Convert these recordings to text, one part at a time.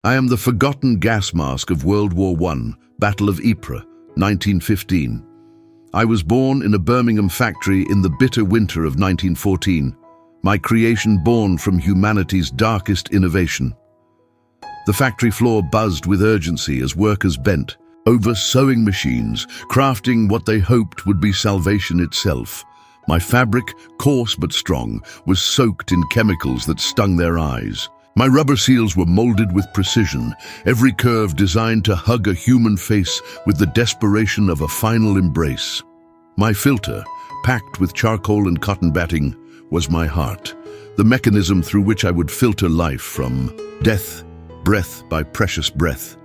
I am the forgotten gas mask of World War I, Battle of Ypres, 1915. I was born in a Birmingham factory in the bitter winter of 1914, my creation born from humanity's darkest innovation. The factory floor buzzed with urgency as workers bent over sewing machines, crafting what they hoped would be salvation itself. My fabric, coarse but strong, was soaked in chemicals that stung their eyes. My rubber seals were molded with precision, every curve designed to hug a human face with the desperation of a final embrace. My filter, packed with charcoal and cotton batting, was my heart, the mechanism through which I would filter life from death, breath by precious breath.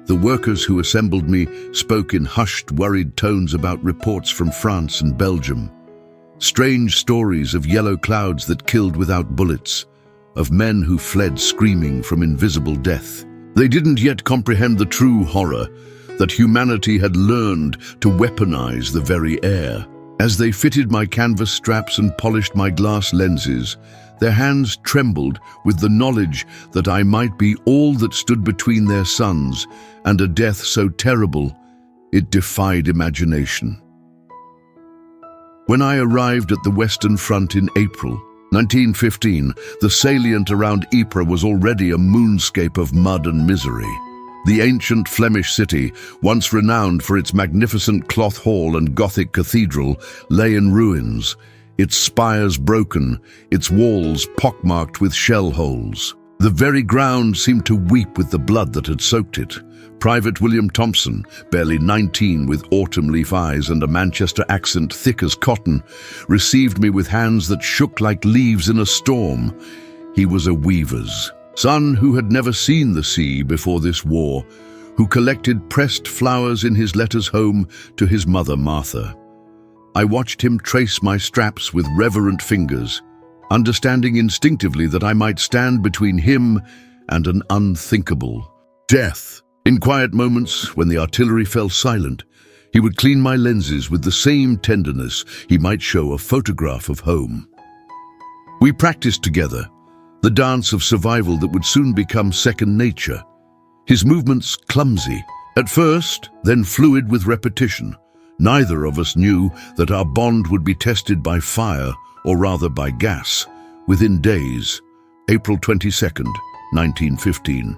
The workers who assembled me spoke in hushed, worried tones about reports from France and Belgium. Strange stories of yellow clouds that killed without bullets, of men who fled screaming from invisible death. They didn't yet comprehend the true horror, that humanity had learned to weaponize the very air. As they fitted my canvas straps and polished my glass lenses, their hands trembled with the knowledge that I might be all that stood between their suns and a death so terrible it defied imagination. When I arrived at the Western Front in April 1915, the salient around Ypres was already a moonscape of mud and misery. The ancient Flemish city, once renowned for its magnificent cloth hall and Gothic cathedral, lay in ruins, its spires broken, its walls pockmarked with shell holes. The very ground seemed to weep with the blood that had soaked it. Private William Thompson, barely 19 with autumn leaf eyes and a Manchester accent thick as cotton, received me with hands that shook like leaves in a storm. He was a weaver's son who had never seen the sea before this war, who collected pressed flowers in his letters home to his mother Martha. I watched him trace my straps with reverent fingers, understanding instinctively that I might stand between him and an unthinkable death. In quiet moments, when the artillery fell silent, he would clean my lenses with the same tenderness he might show a photograph of home. We practiced together, the dance of survival that would soon become second nature. His movements clumsy at first, then fluid with repetition. Neither of us knew that our bond would be tested by fire, or rather by gas, within days. April 22nd, 1915.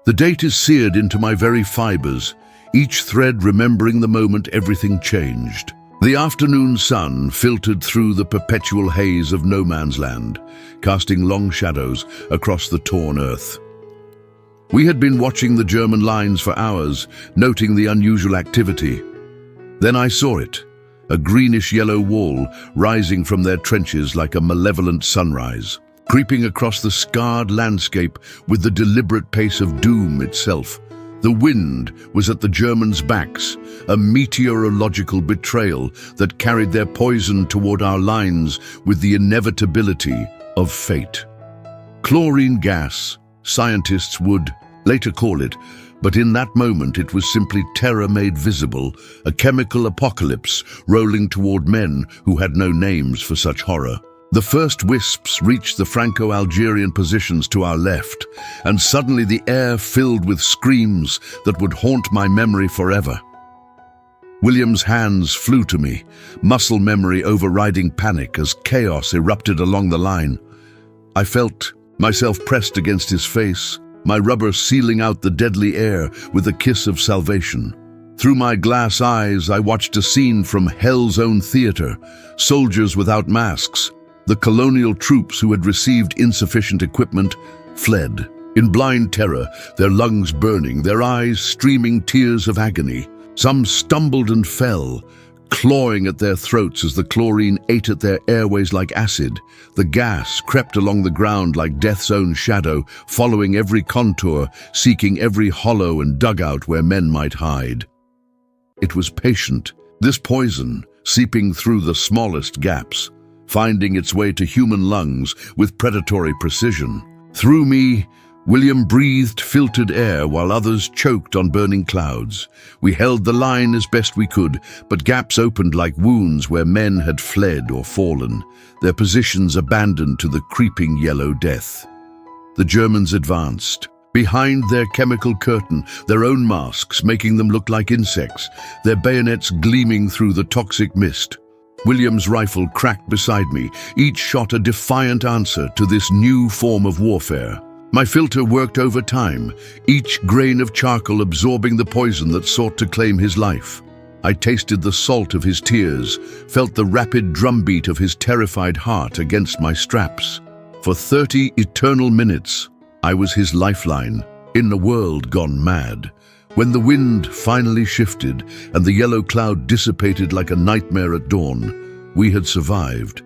The date is seared into my very fibers, each thread remembering the moment everything changed. The afternoon sun filtered through the perpetual haze of no man's land, casting long shadows across the torn earth. We had been watching the German lines for hours, noting the unusual activity. Then I saw it, a greenish-yellow wall rising from their trenches like a malevolent sunrise, creeping across the scarred landscape with the deliberate pace of doom itself. The wind was at the Germans' backs, a meteorological betrayal that carried their poison toward our lines with the inevitability of fate. Chlorine gas, scientists would later call it, but in that moment it was simply terror made visible, a chemical apocalypse rolling toward men who had no names for such horror. The first wisps reached the Franco-Algerian positions to our left, and suddenly the air filled with screams that would haunt my memory forever. William's hands flew to me, muscle memory overriding panic as chaos erupted along the line. I felt myself pressed against his face, my rubber sealing out the deadly air with a kiss of salvation. Through my glass eyes, I watched a scene from hell's own theater, soldiers without masks. The colonial troops who had received insufficient equipment fled. In blind terror, their lungs burning, their eyes streaming tears of agony. Some stumbled and fell, clawing at their throats as the chlorine ate at their airways like acid. The gas crept along the ground like death's own shadow, following every contour, seeking every hollow and dugout where men might hide. It was patient, this poison, seeping through the smallest gaps, finding its way to human lungs with predatory precision. Through me, William breathed filtered air while others choked on burning clouds. We held the line as best we could, but gaps opened like wounds where men had fled or fallen, their positions abandoned to the creeping yellow death. The Germans advanced, Behind their chemical curtain, their own masks making them look like insects, their bayonets gleaming through the toxic mist. William's rifle cracked beside me, each shot a defiant answer to this new form of warfare. My filter worked overtime, each grain of charcoal absorbing the poison that sought to claim his life. I tasted the salt of his tears, felt the rapid drumbeat of his terrified heart against my straps. For 30 eternal minutes, I was his lifeline, in a world gone mad. When the wind finally shifted and the yellow cloud dissipated like a nightmare at dawn, we had survived.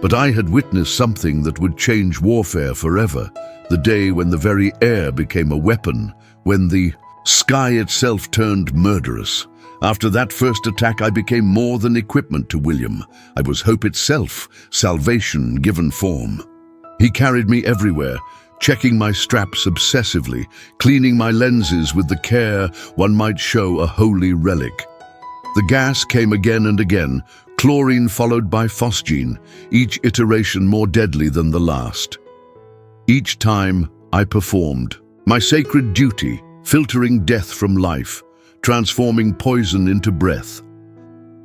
But I had witnessed something that would change warfare forever, the day when the very air became a weapon, when the sky itself turned murderous. After that first attack, I became more than equipment to William. I was hope itself, salvation given form. He carried me everywhere, checking my straps obsessively, cleaning my lenses with the care one might show a holy relic. The gas came again and again, chlorine followed by phosgene, each iteration more deadly than the last. Each time I performed my sacred duty, filtering death from life, transforming poison into breath.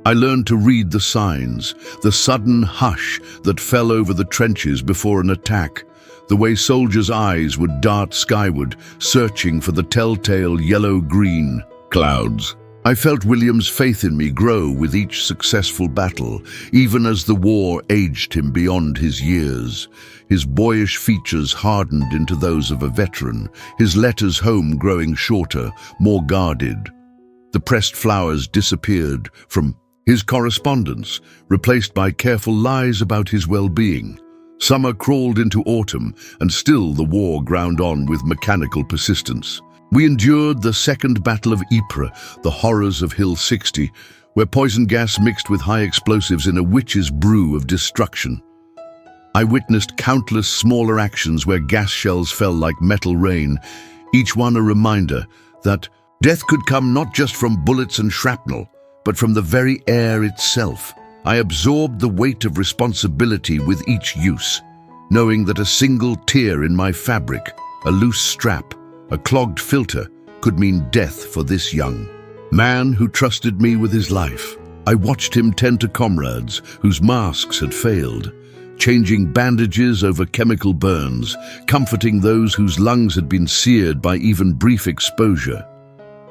I learned to read the signs, the sudden hush that fell over the trenches before an attack, the way soldiers' eyes would dart skyward, searching for the telltale yellow-green clouds. I felt William's faith in me grow with each successful battle, even as the war aged him beyond his years. His boyish features hardened into those of a veteran, his letters home growing shorter, more guarded. The pressed flowers disappeared from his correspondence, replaced by careful lies about his well-being. Summer crawled into autumn, and still the war ground on with mechanical persistence. We endured the Second Battle of Ypres, the horrors of Hill 60, where poison gas mixed with high explosives in a witch's brew of destruction. I witnessed countless smaller actions where gas shells fell like metal rain, each one a reminder that death could come not just from bullets and shrapnel, but from the very air itself. I absorbed the weight of responsibility with each use, knowing that a single tear in my fabric, a loose strap, a clogged filter, could mean death for this young man who trusted me with his life. I watched him tend to comrades whose masks had failed, changing bandages over chemical burns, comforting those whose lungs had been seared by even brief exposure.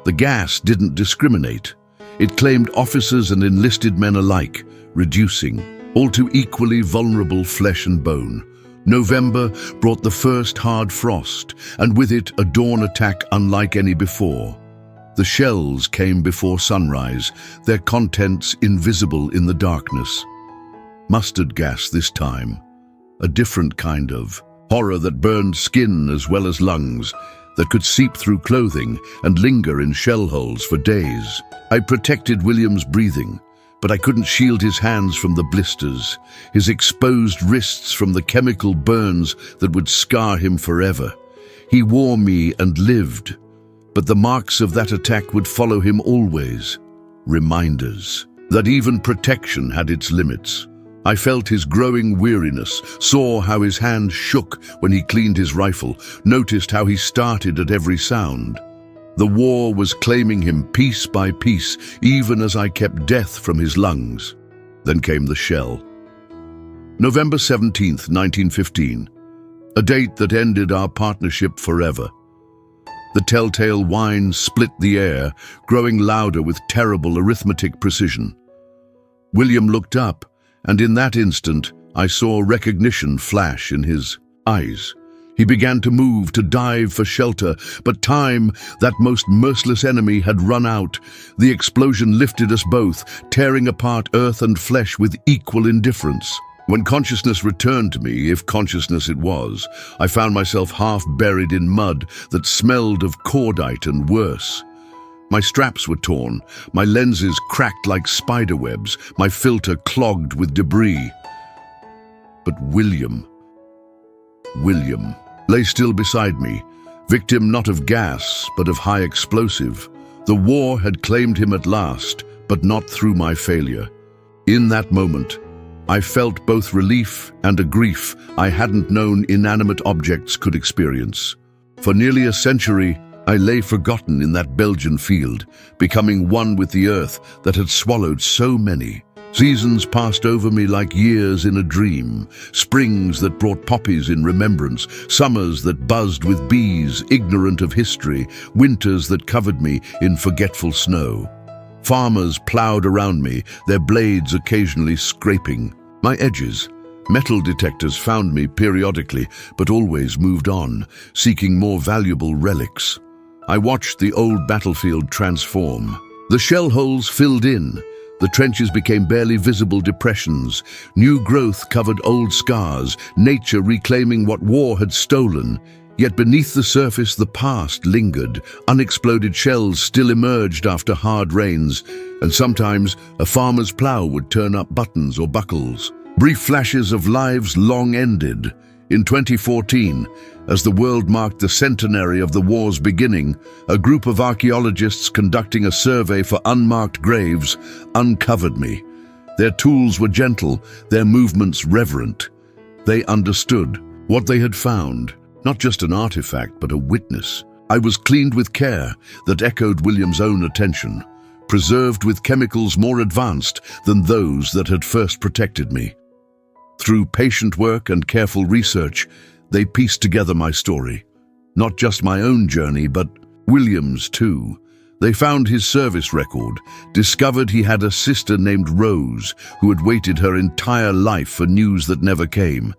The gas didn't discriminate. It claimed officers and enlisted men alike, reducing all to equally vulnerable flesh and bone. November brought the first hard frost, and with it a dawn attack unlike any before. The shells came before sunrise, their contents invisible in the darkness. Mustard gas this time, a different kind of horror that burned skin as well as lungs, that could seep through clothing and linger in shell holes for days. I protected William's breathing, but I couldn't shield his hands from the blisters, his exposed wrists from the chemical burns that would scar him forever. He wore me and lived, but the marks of that attack would follow him always. Reminders that even protection had its limits. I felt his growing weariness, saw how his hand shook when he cleaned his rifle, noticed how he started at every sound. The war was claiming him piece by piece, even as I kept death from his lungs. Then came the shell. November 17th, 1915, a date that ended our partnership forever. The telltale whine split the air, growing louder with terrible arithmetic precision. William looked up, and in that instant, I saw recognition flash in his eyes. He began to move, to dive for shelter, but time, that most merciless enemy, had run out. The explosion lifted us both, tearing apart earth and flesh with equal indifference. When consciousness returned to me, if consciousness it was, I found myself half buried in mud that smelled of cordite and worse. My straps were torn, my lenses cracked like spider webs, my filter clogged with debris. But William lay still beside me, victim not of gas, but of high explosive. The war had claimed him at last, but not through my failure. In that moment, I felt both relief and a grief I hadn't known inanimate objects could experience. For nearly a century, I lay forgotten in that Belgian field, becoming one with the earth that had swallowed so many. Seasons passed over me like years in a dream, springs that brought poppies in remembrance, summers that buzzed with bees, ignorant of history, winters that covered me in forgetful snow. Farmers ploughed around me, their blades occasionally scraping my edges. Metal detectors found me periodically, but always moved on, seeking more valuable relics. I watched the old battlefield transform. The shell holes filled in. The trenches became barely visible depressions. New growth covered old scars, nature reclaiming what war had stolen. Yet beneath the surface, the past lingered. Unexploded shells still emerged after hard rains, and sometimes a farmer's plough would turn up buttons or buckles. Brief flashes of lives long ended. In 2014, as the world marked the centenary of the war's beginning, a group of archaeologists conducting a survey for unmarked graves uncovered me. Their tools were gentle, their movements reverent. They understood what they had found, not just an artifact, but a witness. I was cleaned with care that echoed William's own attention, preserved with chemicals more advanced than those that had first protected me. Through patient work and careful research, they pieced together my story. Not just my own journey, but William's too. They found his service record, discovered he had a sister named Rose, who had waited her entire life for news that never came.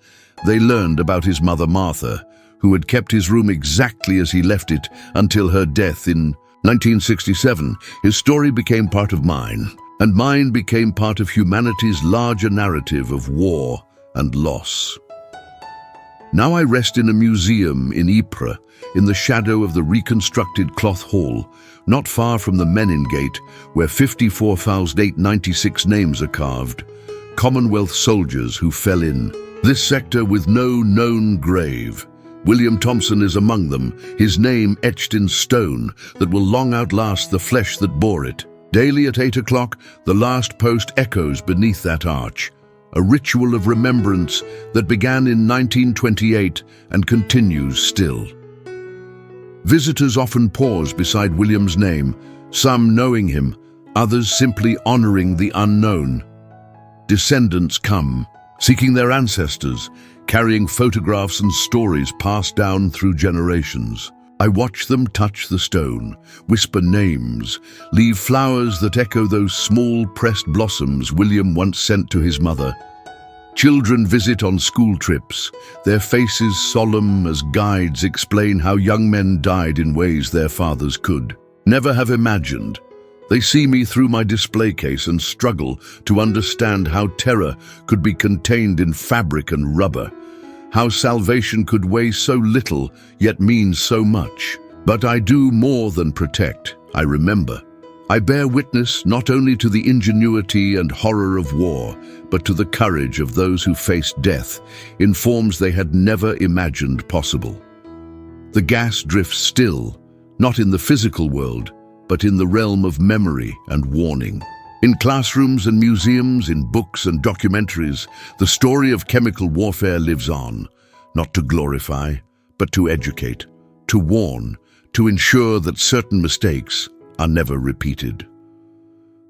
They learned about his mother Martha, who had kept his room exactly as he left it until her death in 1967. His story became part of mine, and mine became part of humanity's larger narrative of war and loss. Now I rest in a museum in Ypres, in the shadow of the reconstructed cloth hall, not far from the Menin Gate, where 54,896 names are carved, Commonwealth soldiers who fell in this sector with no known grave. William Thompson is among them, his name etched in stone that will long outlast the flesh that bore it. Daily at 8 o'clock, the last post echoes beneath that arch, a ritual of remembrance that began in 1928 and continues still. Visitors often pause beside William's name, some knowing him, others simply honoring the unknown. Descendants come, seeking their ancestors, carrying photographs and stories passed down through generations. I watch them touch the stone, whisper names, leave flowers that echo those small pressed blossoms William once sent to his mother. Children visit on school trips, their faces solemn as guides explain how young men died in ways their fathers could never have imagined. They see me through my display case and struggle to understand how terror could be contained in fabric and rubber, how salvation could weigh so little yet mean so much. But I do more than protect, I remember. I bear witness not only to the ingenuity and horror of war, but to the courage of those who faced death in forms they had never imagined possible. The gas drifts still, not in the physical world, but in the realm of memory and warning. In classrooms and museums, in books and documentaries, the story of chemical warfare lives on, not to glorify, but to educate, to warn, to ensure that certain mistakes are never repeated.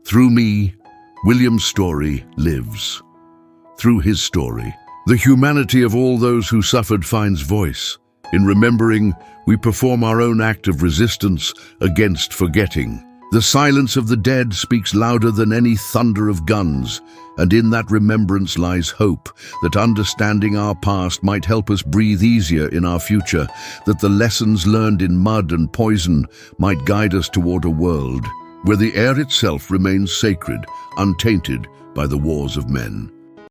Through me, William's story lives. Through his story, the humanity of all those who suffered finds voice. In remembering, we perform our own act of resistance against forgetting. The silence of the dead speaks louder than any thunder of guns, and in that remembrance lies hope that understanding our past might help us breathe easier in our future, that the lessons learned in mud and poison might guide us toward a world where the air itself remains sacred, untainted by the wars of men.